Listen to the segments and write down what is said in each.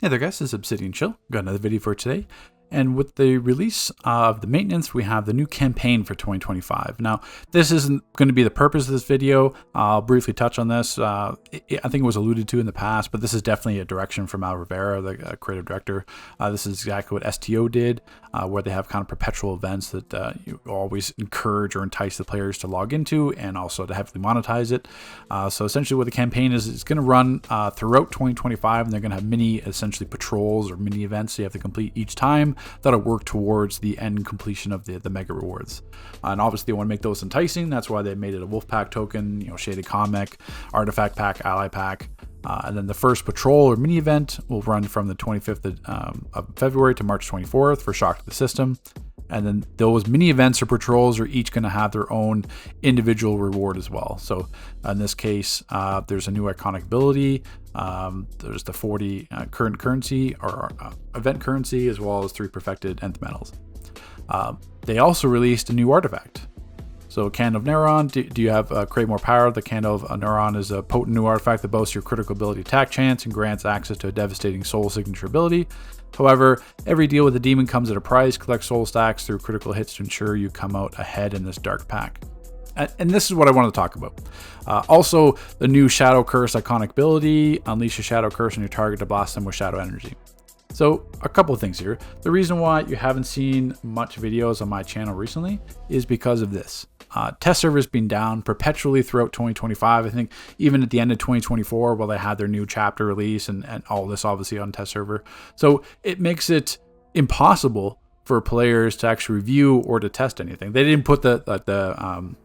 Hey there guys, this is Obsidian Chill. Got another video for today. And with the release of the maintenance, we have the new campaign for 2025. Now, this isn't going to be the purpose of this video. I'll briefly touch on this. I think it was alluded to in the past, but this is definitely a direction from Al Rivera, the creative director. This is exactly what STO did, where they have kind of perpetual events that you always encourage or entice the players to log into and also to heavily monetize it. So essentially what the campaign is, it's going to run throughout 2025, and they're going to have mini, essentially patrols or mini events you have to complete each time. That'll work towards the end completion of the mega rewards. And obviously they want to make those enticing. That's why they made it a wolf pack token, shaded comic, artifact pack, ally pack. And then the first patrol or mini event will run from the 25th of February to March 24th for Shock to the System. And then those mini events or patrols are each going to have their own individual reward as well. So in this case, there's a new iconic ability. There's the 40 current currency or event currency, as well as 3 perfected nth metals. They also released a new artifact. So Candle of Neuron, do you have create more power? The Candle of Neuron is a potent new artifact that boasts your critical ability attack chance and grants access to a devastating soul signature ability. However, every deal with the demon comes at a price. Collect soul stacks through critical hits to ensure you come out ahead in this dark pack. And this is what I wanted to talk about. Also, the new Shadow Curse iconic ability. Unleash a Shadow Curse on your target to blast them with Shadow Energy. So a couple of things here. The reason why you haven't seen much videos on my channel recently is because of this. Test servers been down perpetually throughout 2025. I think even at the end of 2024, while they had their new chapter release and all this obviously on test server. So it makes it impossible for players to actually review or to test anything. They didn't put the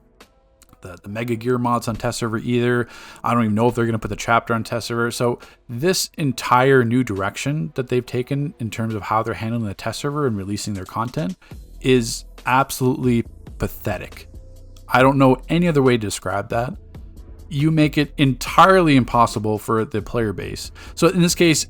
Mega Gear mods on test server either. I don't even know if they're going to put the chapter on test server. So this entire new direction that they've taken in terms of how they're handling the test server and releasing their content is absolutely pathetic. I don't know any other way to describe that. You make it entirely impossible for the player base. So in this case,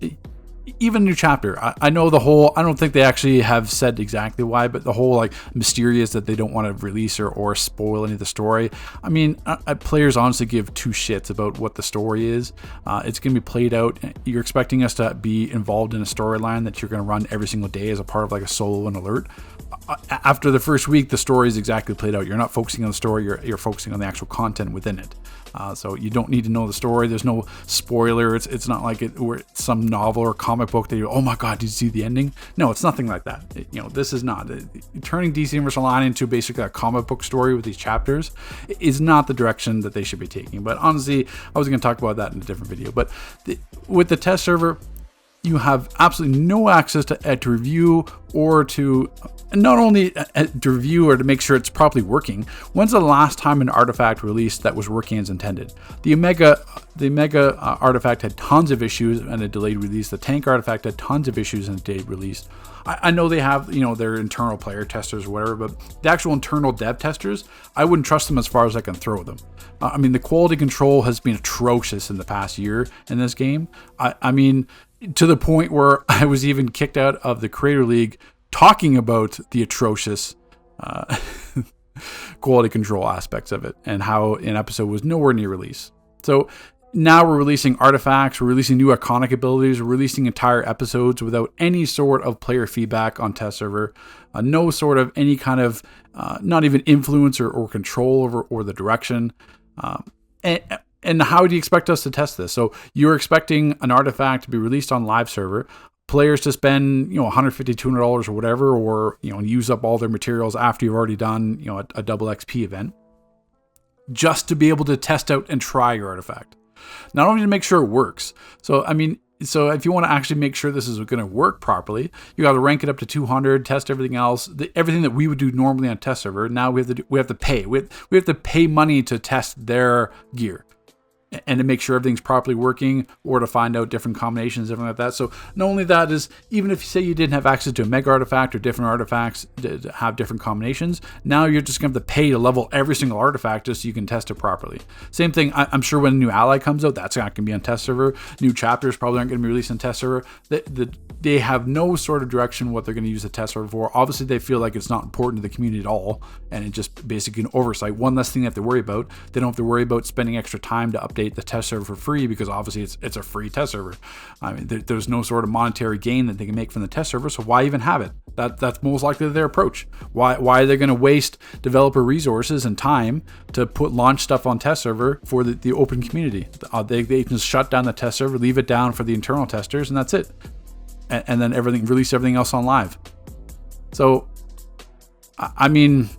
even new chapter, I know the whole, I don't think they actually have said exactly why, but the whole like mysterious that they don't want to release or spoil any of the story. I mean, players honestly give 2 shits about what the story is. It's going to be played out. You're expecting us to be involved in a storyline that you're going to run every single day as a part of like a solo and alert. After the first week, the story is exactly played out. You're not focusing on the story, you're focusing on the actual content within it. So you don't need to know the story. There's no spoiler. It's not like it's some novel or comic book that you, oh my god, did you see the ending? No, it's nothing like that. This is not turning DC Universal Online into basically a comic book story with these chapters is not the direction that they should be taking. But honestly, I was going to talk about that in a different video. But with the test server, you have absolutely no access to review or to not only to review or to make sure it's properly working. When's the last time an artifact released that was working as intended? The Omega artifact had tons of issues and a delayed release. The Tank artifact had tons of issues and a delayed release. I know they have, their internal player testers or whatever, but the actual internal dev testers, I wouldn't trust them as far as I can throw them. I mean, the quality control has been atrocious in the past year in this game. I mean, to the point where I was even kicked out of the Creator League talking about the atrocious quality control aspects of it and how an episode was nowhere near release. So now we're releasing artifacts, we're releasing new iconic abilities, we're releasing entire episodes without any sort of player feedback on test server, no sort of any kind of, not even influence or control over or the direction. And how do you expect us to test this? So you're expecting an artifact to be released on live server, players to spend, $150, $200 or whatever, or, use up all their materials after you've already done, a double XP event, just to be able to test out and try your artifact. Not only to make sure it works. So, I mean, if you want to actually make sure this is going to work properly, you got to rank it up to 200, test everything else, everything that we would do normally on test server. Now we have to pay. We have to pay money to test their gear and to make sure everything's properly working, or to find out different combinations, everything like that. So not only that is, even if you say you didn't have access to a mega artifact or different artifacts to have different combinations, now you're just going to have to pay to level every single artifact just so you can test it properly. Same thing, I'm sure when a new ally comes out, that's not going to be on test server. New chapters probably aren't going to be released on test server. They have no sort of direction what they're going to use the test server for. Obviously, they feel like it's not important to the community at all, and it just basically an oversight. One less thing they have to worry about. They don't have to worry about spending extra time to update update the test server for free because obviously it's a free test server. I mean, there's no sort of monetary gain that they can make from the test server, so why even have it? That's most likely their approach. Why are they going to waste developer resources and time to launch stuff on test server for the open community? They can just shut down the test server, leave it down for the internal testers, and that's it. And then release everything else on live. So, I mean,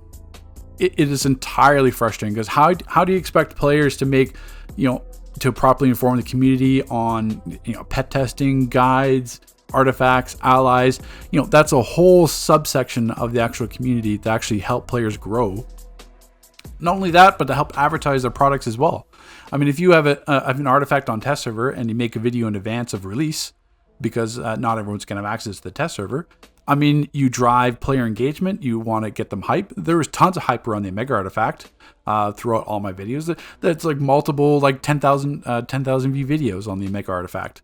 it is entirely frustrating because how do you expect players to make, to properly inform the community on, pet testing, guides, artifacts, allies? That's a whole subsection of the actual community to actually help players grow. Not only that, but to help advertise their products as well. I mean, if you have an artifact on test server and you make a video in advance of release, because not everyone's going to have access to the test server, I mean, you drive player engagement. You want to get them hype. There was tons of hype around the Omega artifact throughout all my videos. That's like multiple, like 10,000 view videos on the Omega artifact.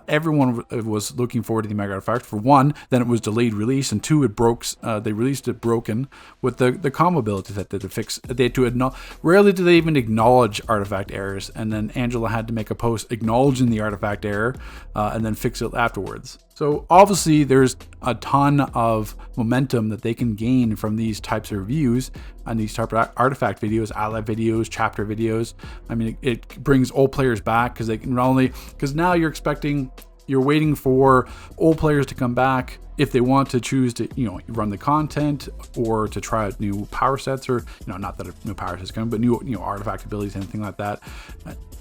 Everyone was looking forward to the Omega artifact. For one, then it was delayed release, and two, it broke. They released it broken with the combo ability that they had to fix. They had to rarely do they even acknowledge artifact errors, and then Angela had to make a post acknowledging the artifact error and then fix it afterwards. So obviously there's a ton of momentum that they can gain from these types of reviews and these type of artifact videos, ally videos, chapter videos. I mean, it brings old players back because they can because now you're waiting for old players to come back if they want to choose to, run the content or to try out new power sets, or, not that a new power set's coming, but new, artifact abilities, anything like that.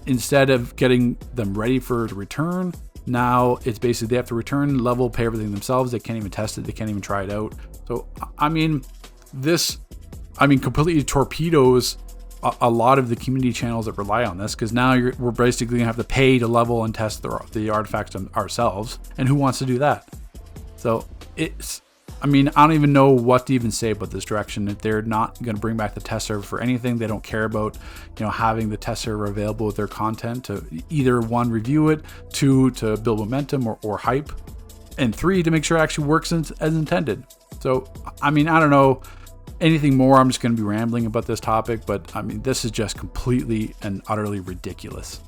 Instead of getting them ready to return, now it's basically they have to return, level, pay everything themselves. They can't even test it. They can't even try it out. So, I mean, completely torpedoes a lot of the community channels that rely on this, because now we're basically gonna have to pay to level and test the artifacts ourselves. And who wants to do that? So I don't even know what to even say about this direction. If they're not going to bring back the test server for anything, they don't care about, having the test server available with their content to either one, review it, two, to build momentum or hype, and three, to make sure it actually works as intended. So, I don't know anything more. I'm just going to be rambling about this topic, but this is just completely and utterly ridiculous.